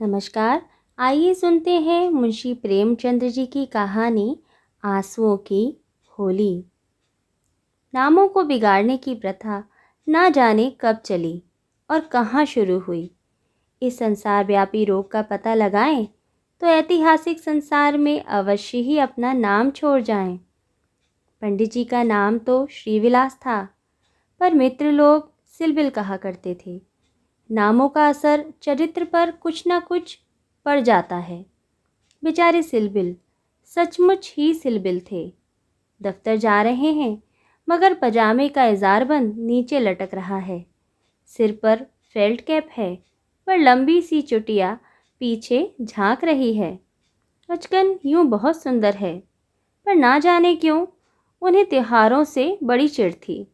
नमस्कार। आइए सुनते हैं मुंशी प्रेमचंद जी की कहानी आंसुओं की होली। नामों को बिगाड़ने की प्रथा ना जाने कब चली और कहाँ शुरू हुई। इस संसार व्यापी रोग का पता लगाएं तो ऐतिहासिक संसार में अवश्य ही अपना नाम छोड़ जाएं। पंडित जी का नाम तो श्रीविलास था, पर मित्र लोग सिलबिल कहा करते थे। नामों का असर चरित्र पर कुछ न कुछ पड़ जाता है। बेचारे सिलबिल सचमुच ही सिलबिल थे। दफ्तर जा रहे हैं मगर पजामे का इजारबंद नीचे लटक रहा है। सिर पर फेल्ट कैप है पर लंबी सी चुटिया पीछे झांक रही है। बचकन यूं बहुत सुंदर है, पर ना जाने क्यों उन्हें त्योहारों से बड़ी चिढ़ थी।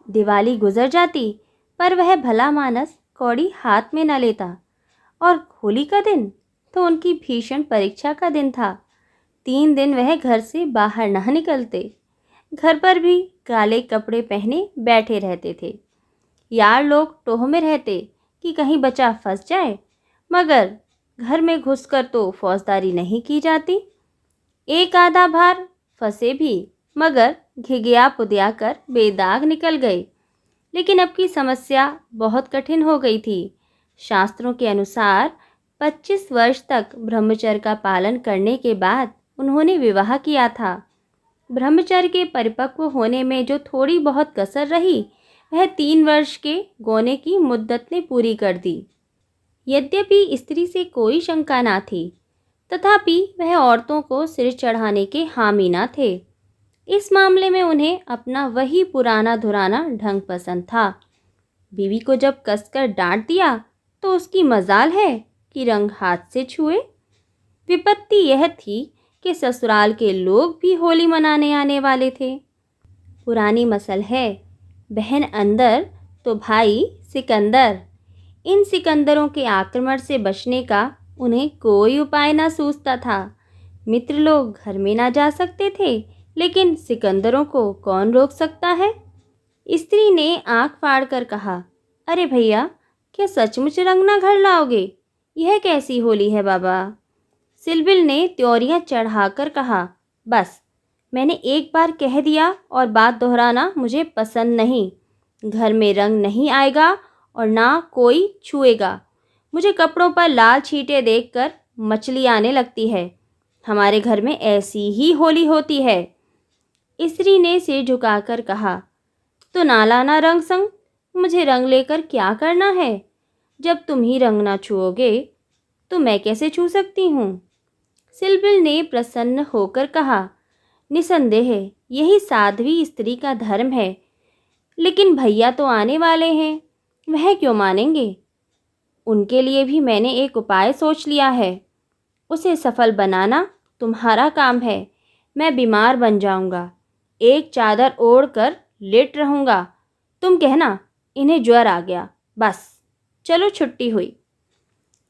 दिवाली गुजर जाती पर वह भला मानस कौड़ी हाथ में न लेता, और होली का दिन तो उनकी भीषण परीक्षा का दिन था। 3 दिन वह घर से बाहर न निकलते। घर पर भी काले कपड़े पहने बैठे रहते थे। यार लोग टोह में रहते कि कहीं बच्चा फंस जाए, मगर घर में घुसकर तो फौजदारी नहीं की जाती। एक आधा बार फंसे भी, मगर घिघिया पुदिया कर बेदाग निकल गए। लेकिन अब की समस्या बहुत कठिन हो गई थी। शास्त्रों के अनुसार 25 वर्ष तक ब्रह्मचर्य का पालन करने के बाद उन्होंने विवाह किया था। ब्रह्मचर्य के परिपक्व होने में जो थोड़ी बहुत कसर रही, वह 3 वर्ष के गोने की मुद्दत ने पूरी कर दी। यद्यपि स्त्री से कोई शंका ना थी, तथापि वह औरतों को सिर चढ़ाने के हामी ना थे। इस मामले में उन्हें अपना वही पुराना धुराना ढंग पसंद था। बीवी को जब कसकर डांट दिया तो उसकी मजाल है कि रंग हाथ से छुए। विपत्ति यह थी कि ससुराल के लोग भी होली मनाने आने वाले थे। पुरानी मसल है, बहन अंदर तो भाई सिकंदर। इन सिकंदरों के आक्रमण से बचने का उन्हें कोई उपाय ना सूझता था। मित्र लोग घर में ना जा सकते थे, लेकिन सिकंदरों को कौन रोक सकता है। स्त्री ने आंख फाड़ कर कहा, अरे भैया, क्या सचमुच रंग ना घर लाओगे? यह कैसी होली है बाबा? सिलबिल ने त्योरियां चढ़ाकर कहा, बस, मैंने एक बार कह दिया और बात दोहराना मुझे पसंद नहीं। घर में रंग नहीं आएगा और ना कोई छुएगा। मुझे कपड़ों पर लाल छींटे देखकर मचली आने लगती है। हमारे घर में ऐसी ही होली होती है। स्त्री ने सिर झुकाकर कहा, तो ना लाना रंग संग। मुझे रंग लेकर क्या करना है? जब तुम ही रंग ना छुओगे तो मैं कैसे छू सकती हूँ? सिलबिल ने प्रसन्न होकर कहा, निसंदेह यही साध्वी स्त्री का धर्म है, लेकिन भैया तो आने वाले हैं, वह क्यों मानेंगे? उनके लिए भी मैंने एक उपाय सोच लिया है। उसे सफल बनाना तुम्हारा काम है। मैं बीमार बन जाऊंगा, एक चादर ओढ़कर लेट रहूंगा। तुम कहना इन्हें ज्वर आ गया, बस चलो छुट्टी हुई।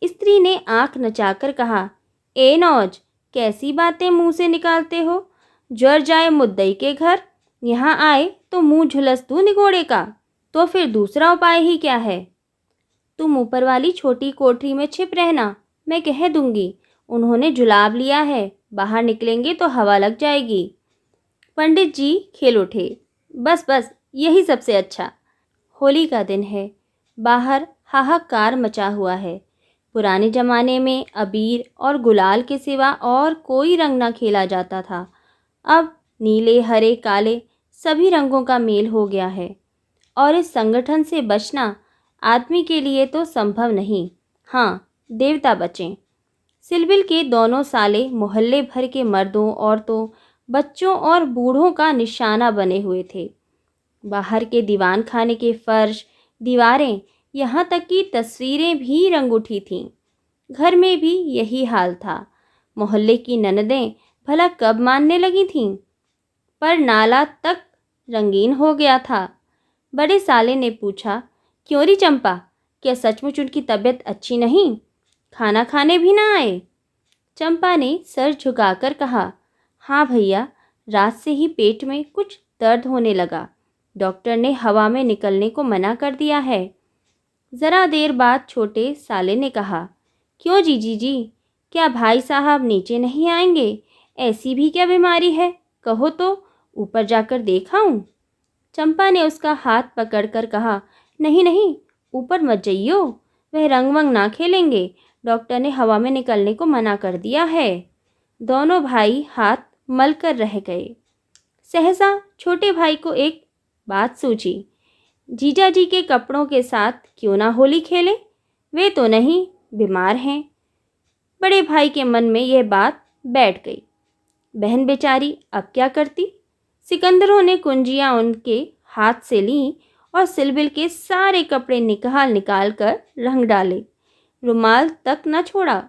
स्त्री ने आंख नचाकर कहा, ए नौज, कैसी बातें मुंह से निकालते हो? ज्वर जाए मुद्दई के घर, यहाँ आए तो मुंह झुलस तू निगोड़े का। तो फिर दूसरा उपाय ही क्या है? तुम ऊपर वाली छोटी कोठरी में छिप रहना, मैं कह दूंगी। उन्होंने जुलाब लिया है, बाहर निकलेंगे तो हवा लग जाएगी। पंडित जी खेल उठे, बस बस, यही सबसे अच्छा। होली का दिन है, बाहर हाहाकार मचा हुआ है। पुराने जमाने में अबीर और गुलाल के सिवा और कोई रंग ना खेला जाता था। अब नीले, हरे, काले सभी रंगों का मेल हो गया है, और इस संगठन से बचना आदमी के लिए तो संभव नहीं। हाँ, देवता बचें। सिलबिल के दोनों साले मोहल्ले भर के मर्दों, औरतों, बच्चों और बूढ़ों का निशाना बने हुए थे। बाहर के दीवान खाने के फर्श, दीवारें, यहाँ तक कि तस्वीरें भी रंग उठी थीं। घर में भी यही हाल था। मोहल्ले की ननदें भला कब मानने लगी थीं, पर नाला तक रंगीन हो गया था। बड़े साले ने पूछा, क्यों री चंपा, क्या सचमुच उनकी तबीयत अच्छी नहीं? खाना खाने भी ना आए? चंपा ने सर झुकाकर कहा, हाँ भैया, रात से ही पेट में कुछ दर्द होने लगा। डॉक्टर ने हवा में निकलने को मना कर दिया है। ज़रा देर बाद छोटे साले ने कहा, क्यों जीजी जी, क्या भाई साहब नीचे नहीं आएंगे? ऐसी भी क्या बीमारी है? कहो तो ऊपर जाकर देखाऊं? चंपा ने उसका हाथ पकड़कर कहा, नहीं नहीं, ऊपर मत जाइयो, वह रंग वंग ना खेलेंगे, डॉक्टर ने हवा में निकलने को मना कर दिया है। दोनों भाई हाथ मल कर रह गए। सहसा छोटे भाई को एक बात सूझी, जीजा जी के कपड़ों के साथ क्यों ना होली खेलें? वे तो नहीं बीमार हैं। बड़े भाई के मन में यह बात बैठ गई। बहन बेचारी अब क्या करती? सिकंदरों ने कुंजियां उनके हाथ से लीं और सिलबिल के सारे कपड़े निकाल निकाल कर रंग डाले, रुमाल तक न छोड़ा।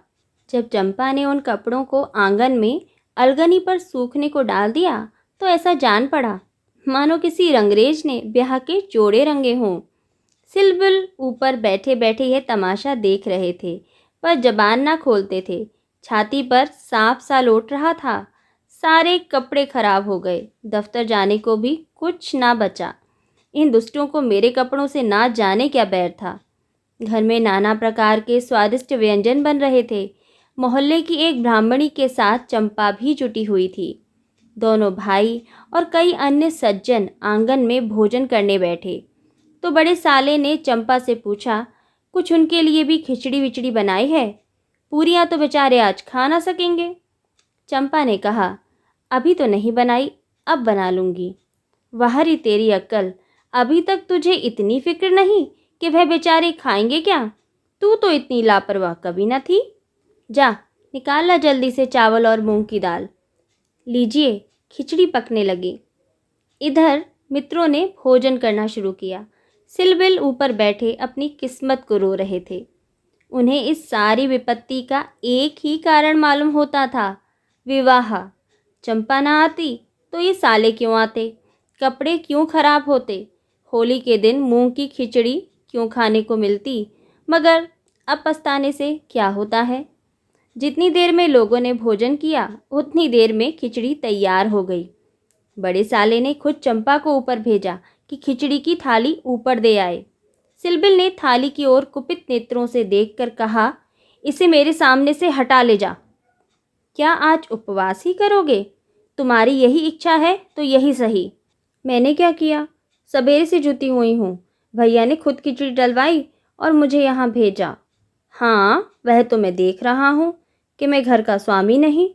जब चंपा ने उन कपड़ों को आंगन में अलगनी पर सूखने को डाल दिया तो ऐसा जान पड़ा मानो किसी रंगरेज ने ब्याह के जोड़े रंगे हों। सिलबिल ऊपर बैठे बैठे यह तमाशा देख रहे थे, पर जबान ना खोलते थे। छाती पर सांप सा लौट रहा था। सारे कपड़े खराब हो गए, दफ्तर जाने को भी कुछ ना बचा। इन दुष्टों को मेरे कपड़ों से ना जाने क्या बैर था। घर में नाना प्रकार के स्वादिष्ट व्यंजन बन रहे थे। मोहल्ले की एक ब्राह्मणी के साथ चंपा भी जुटी हुई थी। दोनों भाई और कई अन्य सज्जन आंगन में भोजन करने बैठे तो बड़े साले ने चंपा से पूछा, कुछ उनके लिए भी खिचड़ी विचड़ी बनाई है? पूरियां तो बेचारे आज खा ना सकेंगे। चंपा ने कहा, अभी तो नहीं बनाई, अब बना लूँगी। वाह री तेरी अक्ल, अभी तक तुझे इतनी फिक्र नहीं कि वह बेचारे खाएंगे क्या? तू तो इतनी लापरवाह कभी न थी। जा निकाल ला जल्दी से चावल और मूंग की दाल। लीजिए, खिचड़ी पकने लगी। इधर मित्रों ने भोजन करना शुरू किया। सिलबिल ऊपर बैठे अपनी किस्मत को रो रहे थे। उन्हें इस सारी विपत्ति का एक ही कारण मालूम होता था, विवाह। चंपा ना आती तो ये साले क्यों आते? कपड़े क्यों खराब होते? होली के दिन मूंग की खिचड़ी क्यों खाने को मिलती? मगर अब पछताने से क्या होता है? जितनी देर में लोगों ने भोजन किया उतनी देर में खिचड़ी तैयार हो गई। बड़े साले ने खुद चंपा को ऊपर भेजा कि खिचड़ी की थाली ऊपर दे आए। सिलबिल ने थाली की ओर कुपित नेत्रों से देखकर कहा, इसे मेरे सामने से हटा ले जा। क्या आज उपवास ही करोगे? तुम्हारी यही इच्छा है तो यही सही। मैंने क्या किया? सवेरे से जुटी हुई हूँ। भैया ने खुद खिचड़ी डलवाई और मुझे यहाँ भेजा। हाँ, वह तो मैं देख रहा हूँ कि मैं घर का स्वामी नहीं।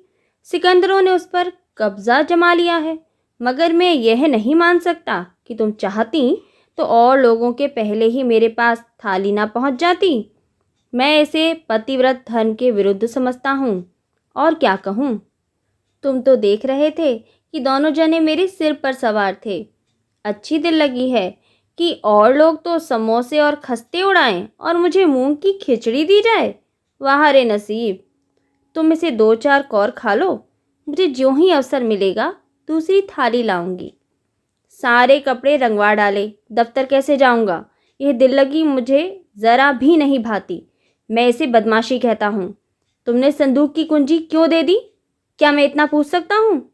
सिकंदरों ने उस पर कब्जा जमा लिया है, मगर मैं यह नहीं मान सकता कि तुम चाहती तो और लोगों के पहले ही मेरे पास थाली ना पहुँच जाती। मैं इसे पतिव्रत धर्म के विरुद्ध समझता हूँ। और क्या कहूँ? तुम तो देख रहे थे कि दोनों जने मेरे सिर पर सवार थे। अच्छी दिल लगी है कि और लोग तो समोसे और खस्ते उड़ाएं और मुझे मूंग की खिचड़ी दी जाए। वाह रे नसीब! तुम इसे 2-4 कौर खा लो, मुझे ज्यों ही अवसर मिलेगा दूसरी थाली लाऊंगी। सारे कपड़े रंगवा डाले, दफ्तर कैसे जाऊंगा? यह दिल लगी मुझे ज़रा भी नहीं भाती। मैं इसे बदमाशी कहता हूँ। तुमने संदूक की कुंजी क्यों दे दी? क्या मैं इतना पूछ सकता हूँ?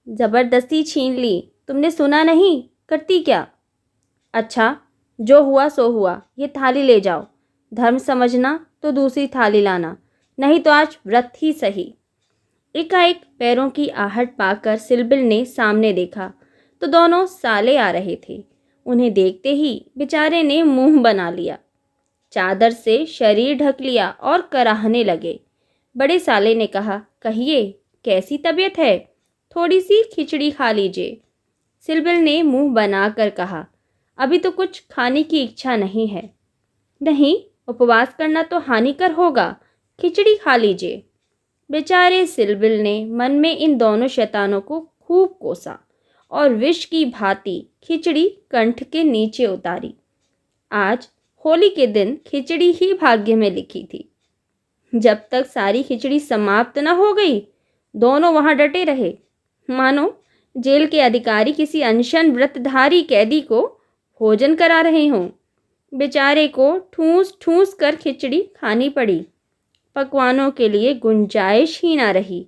ज़बरदस्ती छीन ली। तुमने सुना नहीं? करती क्या? अच्छा, जो हुआ सो हुआ। ये थाली ले जाओ। धर्म समझना तो दूसरी थाली लाना, नहीं तो आज व्रत ही सही। एकाएक पैरों की आहट पाकर सिलबिल ने सामने देखा तो दोनों साले आ रहे थे। उन्हें देखते ही बेचारे ने मुंह बना लिया, चादर से शरीर ढक लिया और कराहने लगे। बड़े साले ने कहा, कहिए कैसी तबीयत है? थोड़ी सी खिचड़ी खा लीजिए। सिलबिल ने मुंह बनाकर कहा, अभी तो कुछ खाने की इच्छा नहीं है। नहीं, उपवास करना तो हानिकर होगा, खिचड़ी खा लीजिए। बेचारे सिलबिल ने मन में इन दोनों शैतानों को खूब कोसा और विष की भांति खिचड़ी कंठ के नीचे उतारी। आज होली के दिन खिचड़ी ही भाग्य में लिखी थी। जब तक सारी खिचड़ी समाप्त न हो गई, दोनों वहां डटे रहे, मानो जेल के अधिकारी किसी अनशन व्रतधारी कैदी को भोजन करा रहे हों। बेचारे को ठूस ठूस कर खिचड़ी खानी पड़ी। पकवानों के लिए गुंजाइश ही ना रही।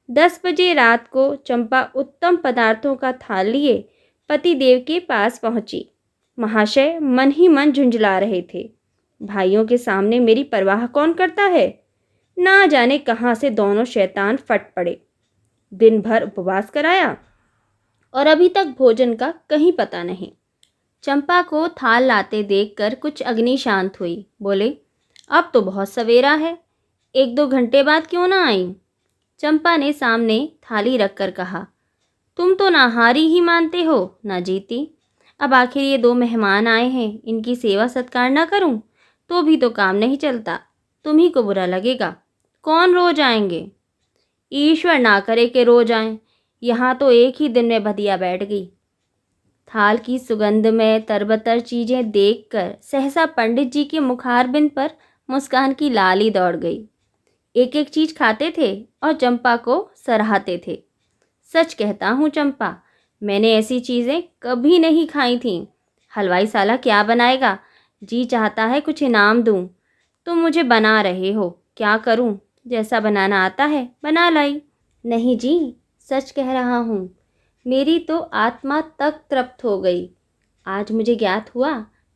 10 बजे रात को चंपा उत्तम पदार्थों का थाल लिए पति देव के पास पहुंची। महाशय मन ही मन झुंझला रहे थे। भाइयों के सामने मेरी परवाह कौन करता है। ना जाने कहाँ से दोनों शैतान फट पड़े। दिन भर उपवास कराया और अभी तक भोजन का कहीं पता नहीं। चंपा को थाल लाते देखकर कुछ अग्नि शांत हुई। बोले, अब तो बहुत सवेरा है, 1-2 घंटे बाद क्यों ना आई। चंपा ने सामने थाली रखकर कहा, तुम तो ना हारी ही मानते हो ना जीती। अब आखिर ये 2 मेहमान आए हैं, इनकी सेवा सत्कार ना करूं तो भी तो काम नहीं चलता। तुम्ही को बुरा लगेगा। कौन रोज आएंगे। ईश्वर ना करे कि रोज आएं। यहाँ तो एक ही दिन में बधिया बैठ गई। थाल की सुगंध में तरबतर चीजें देखकर सहसा पंडित जी के मुखारबिंद पर मुस्कान की लाली दौड़ गई। एक एक चीज खाते थे और चंपा को सराहते थे। सच कहता हूँ चंपा, मैंने ऐसी चीज़ें कभी नहीं खाई थीं। हलवाई साला क्या बनाएगा, जी चाहता है कुछ इनाम दूँ। तुम मुझे बना रहे हो, क्या करूँ, जैसा बनाना आता है बना लाई। नहीं जी, सच कह रहा हूँ, मेरी तो आत्मा तक तृप्त हो गई। आज मुझे ज्ञात हुआ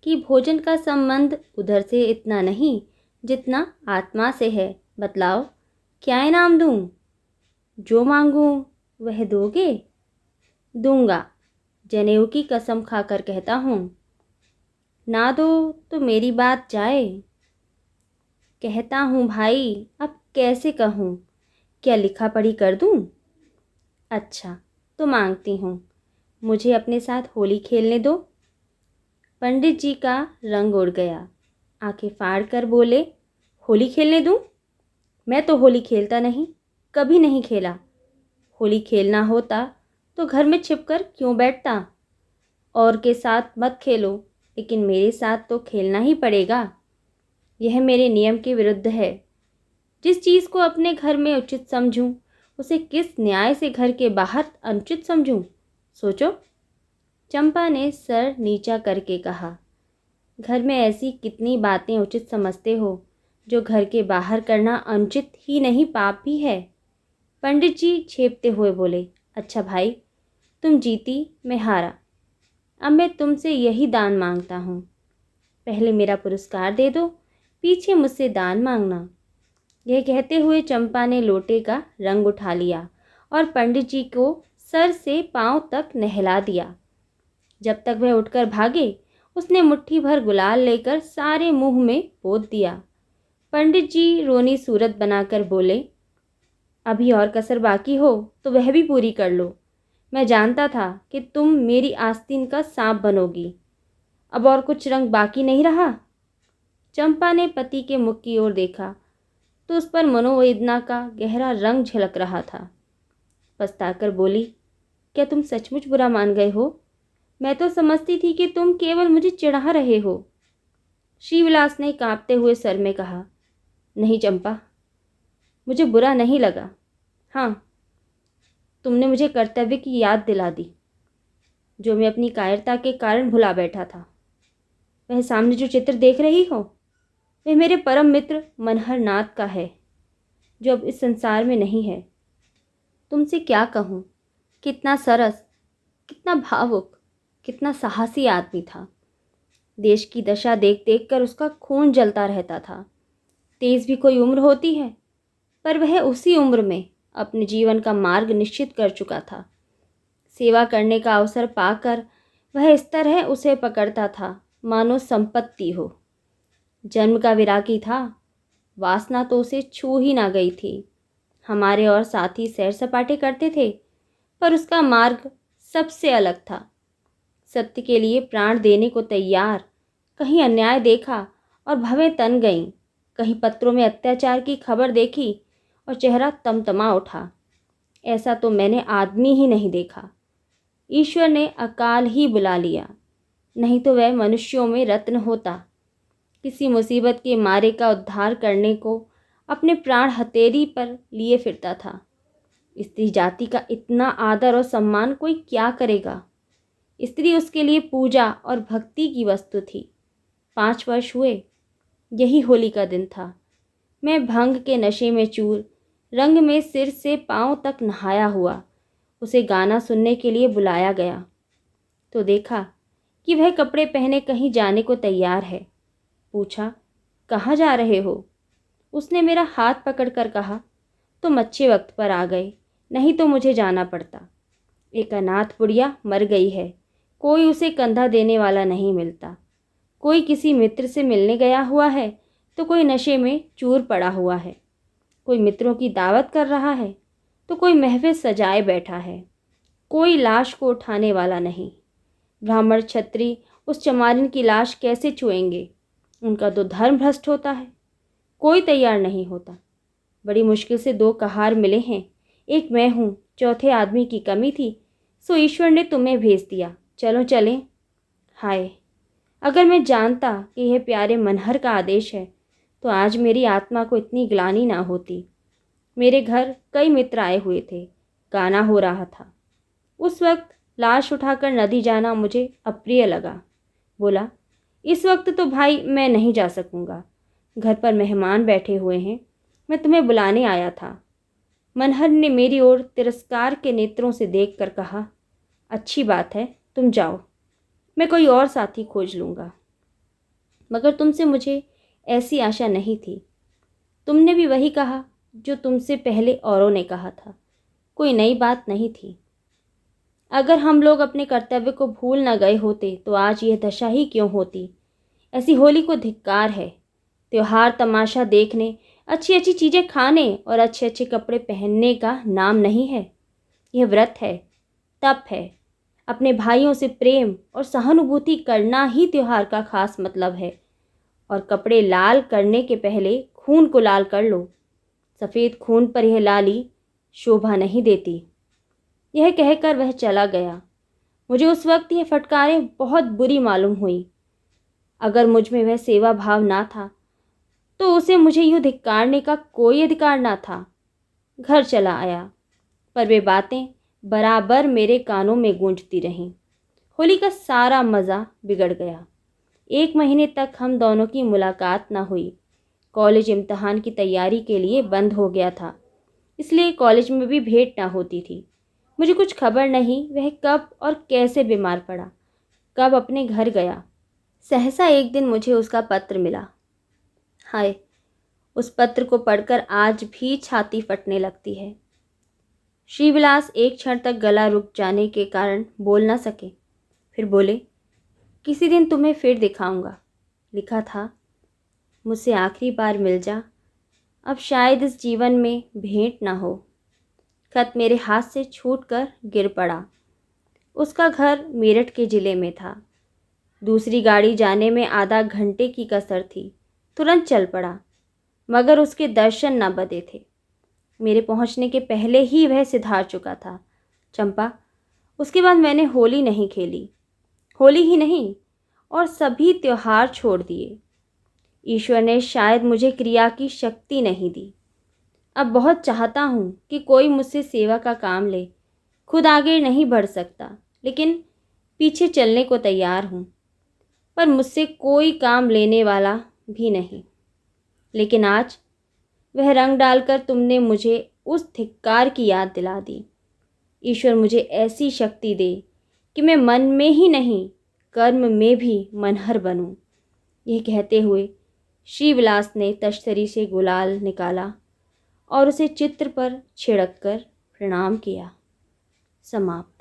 कि भोजन का संबंध उधर से इतना नहीं जितना आत्मा से है। बतलाओ, क्या इनाम दूँ। जो मांगूँ वह दोगे। दूंगा, जनेऊ की कसम खाकर कहता हूँ। ना दो तो मेरी बात जाए। कहता हूँ भाई, अब कैसे कहूँ, क्या लिखा पढ़ी कर दूँ। अच्छा तो मांगती हूँ, मुझे अपने साथ होली खेलने दो। पंडित जी का रंग उड़ गया। आंखें फाड़ कर बोले, होली खेलने दूँ। मैं तो होली खेलता नहीं, कभी नहीं खेला। होली खेलना होता तो घर में छिपकर क्यों बैठता। और के साथ मत खेलो, लेकिन मेरे साथ तो खेलना ही पड़ेगा। यह मेरे नियम के विरुद्ध है। जिस चीज़ को अपने घर में उचित समझूं, उसे किस न्याय से घर के बाहर अनुचित समझूं। सोचो। चंपा ने सर नीचा करके कहा, घर में ऐसी कितनी बातें उचित समझते हो जो घर के बाहर करना अनुचित ही नहीं पाप भी है। पंडित जी छेपते हुए बोले, अच्छा भाई, तुम जीती मैं हारा। अब मैं तुमसे यही दान मांगता हूँ। पहले मेरा पुरस्कार दे दो, पीछे मुझसे दान मांगना। यह कहते हुए चंपा ने लोटे का रंग उठा लिया और पंडित जी को सर से पांव तक नहला दिया। जब तक वह उठकर भागे, उसने मुट्ठी भर गुलाल लेकर सारे मुंह में पोत दिया। पंडित जी रोनी सूरत बनाकर बोले, अभी और कसर बाकी हो तो वह भी पूरी कर लो। मैं जानता था कि तुम मेरी आस्तीन का सांप बनोगी। अब और कुछ रंग बाकी नहीं रहा। चंपा ने पति के मुख की ओर देखा तो उस पर मनोवेदना का गहरा रंग झलक रहा था। पछताकर बोली, क्या तुम सचमुच बुरा मान गए हो। मैं तो समझती थी कि तुम केवल मुझे चिढ़ा रहे हो। श्रीविलास ने कांपते हुए सर में कहा, नहीं चंपा, मुझे बुरा नहीं लगा। हाँ, तुमने मुझे कर्तव्य की याद दिला दी, जो मैं अपनी कायरता के कारण भुला बैठा था। वह सामने जो चित्र देख रही हो, वह मेरे परम मित्र मनहर नाथ का है, जो अब इस संसार में नहीं है। तुमसे क्या कहूँ, कितना सरस, कितना भावुक, कितना साहसी आदमी था। देश की दशा देख देख कर उसका खून जलता रहता था। 23 भी कोई उम्र होती है, पर वह उसी उम्र में अपने जीवन का मार्ग निश्चित कर चुका था। सेवा करने का अवसर पाकर वह इस तरह उसे पकड़ता था मानो संपत्ति हो। जन्म का विरागी था, वासना तो उसे छू ही ना गई थी। हमारे और साथी सैर सपाटे करते थे, पर उसका मार्ग सबसे अलग था। सत्य के लिए प्राण देने को तैयार। कहीं अन्याय देखा और भवें तन गईं, कहीं पत्रों में अत्याचार की खबर देखी और चेहरा तमतमा उठा। ऐसा तो मैंने आदमी ही नहीं देखा। ईश्वर ने अकाल ही बुला लिया, नहीं तो वह मनुष्यों में रत्न होता। किसी मुसीबत के मारे का उद्धार करने को अपने प्राण हथेली पर लिए फिरता था। स्त्री जाति का इतना आदर और सम्मान कोई क्या करेगा। स्त्री उसके लिए पूजा और भक्ति की वस्तु थी। 5 वर्ष हुए, यही होली का दिन था। मैं भंग के नशे में चूर, रंग में सिर से पांव तक नहाया हुआ उसे गाना सुनने के लिए बुलाया गया तो देखा कि वह कपड़े पहने कहीं जाने को तैयार है। पूछा, कहाँ जा रहे हो? उसने मेरा हाथ पकड़कर कहा। तुम अच्छे वक्त पर आ गए, नहीं तो मुझे जाना पड़ता। एक अनाथ बुढ़िया मर गई है, कोई उसे कंधा देने वाला नहीं मिलता। कोई किसी मित्र से मिलने गया हुआ है तो कोई नशे में चूर पड़ा हुआ है। कोई मित्रों की दावत कर रहा है तो कोई महफिल सजाए बैठा है। कोई लाश को उठाने वाला नहीं। ब्राह्मण छत्री उस चमारिन की लाश कैसे छुएंगे? उनका तो धर्म भ्रष्ट होता है। कोई तैयार नहीं होता। बड़ी मुश्किल से 2 कहार मिले हैं, एक मैं हूँ, चौथे आदमी की कमी थी, सो ईश्वर ने तुम्हें भेज दिया। चलो चलें। हाय, अगर मैं जानता कि यह प्यारे मनहर का आदेश है तो आज मेरी आत्मा को इतनी ग्लानि ना होती। मेरे घर कई मित्र आए हुए थे, गाना हो रहा था। उस वक्त लाश उठाकर नदी जाना मुझे अप्रिय लगा। बोला, इस वक्त तो भाई मैं नहीं जा सकूंगा, घर पर मेहमान बैठे हुए हैं, मैं तुम्हें बुलाने आया था। मनहर ने मेरी ओर तिरस्कार के नेत्रों से देखकर कहा, अच्छी बात है, तुम जाओ, मैं कोई और साथी खोज लूँगा। मगर तुमसे मुझे ऐसी आशा नहीं थी। तुमने भी वही कहा जो तुमसे पहले औरों ने कहा था। कोई नई बात नहीं थी। अगर हम लोग अपने कर्तव्य को भूल न गए होते तो आज यह दशा ही क्यों होती। ऐसी होली को धिक्कार है। त्योहार तमाशा देखने, अच्छी अच्छी चीज़ें खाने और अच्छे अच्छे कपड़े पहनने का नाम नहीं है। यह व्रत है, तप है। अपने भाइयों से प्रेम और सहानुभूति करना ही त्योहार का खास मतलब है। और कपड़े लाल करने के पहले खून को लाल कर लो। सफ़ेद खून पर यह लाली शोभा नहीं देती। यह कहकर वह चला गया। मुझे उस वक्त यह फटकारें बहुत बुरी मालूम हुई। अगर मुझ में वह सेवा भाव ना था तो उसे मुझे यूँ धिक्कारने का कोई अधिकार ना था। घर चला आया, पर वे बातें बराबर मेरे कानों में गूंजती रहीं। होली का सारा मज़ा बिगड़ गया। 1 महीने तक हम दोनों की मुलाकात ना हुई। कॉलेज इम्तहान की तैयारी के लिए बंद हो गया था, इसलिए कॉलेज में भी भेंट ना होती थी। मुझे कुछ खबर नहीं वह कब और कैसे बीमार पड़ा, कब अपने घर गया। सहसा एक दिन मुझे उसका पत्र मिला। हाय, उस पत्र को पढ़कर आज भी छाती फटने लगती है। श्रीविलास एक क्षण तक गला रुक जाने के कारण बोल ना सके। फिर बोले, किसी दिन तुम्हें फिर दिखाऊंगा। लिखा था, मुझसे आखिरी बार मिल जा, अब शायद इस जीवन में भेंट ना हो। खत मेरे हाथ से छूटकर गिर पड़ा। उसका घर मेरठ के ज़िले में था। दूसरी गाड़ी जाने में आधा घंटे की कसर थी। तुरंत चल पड़ा, मगर उसके दर्शन न बदे थे। मेरे पहुंचने के पहले ही वह सिधार चुका था। चंपा, उसके बाद मैंने होली नहीं खेली। होली ही नहीं, और सभी त्योहार छोड़ दिए। ईश्वर ने शायद मुझे क्रिया की शक्ति नहीं दी। अब बहुत चाहता हूँ कि कोई मुझसे सेवा का काम ले। खुद आगे नहीं बढ़ सकता, लेकिन पीछे चलने को तैयार हूँ। पर मुझसे कोई काम लेने वाला भी नहीं। लेकिन आज वह रंग डालकर तुमने मुझे उस धिक्कार की याद दिला दी। ईश्वर मुझे ऐसी शक्ति दे कि मैं मन में ही नहीं, कर्म में भी मनहर बनूं। यह कहते हुए श्रीविलास ने तश्तरी से गुलाल निकाला और उसे चित्र पर छिड़क कर प्रणाम किया। समाप्त।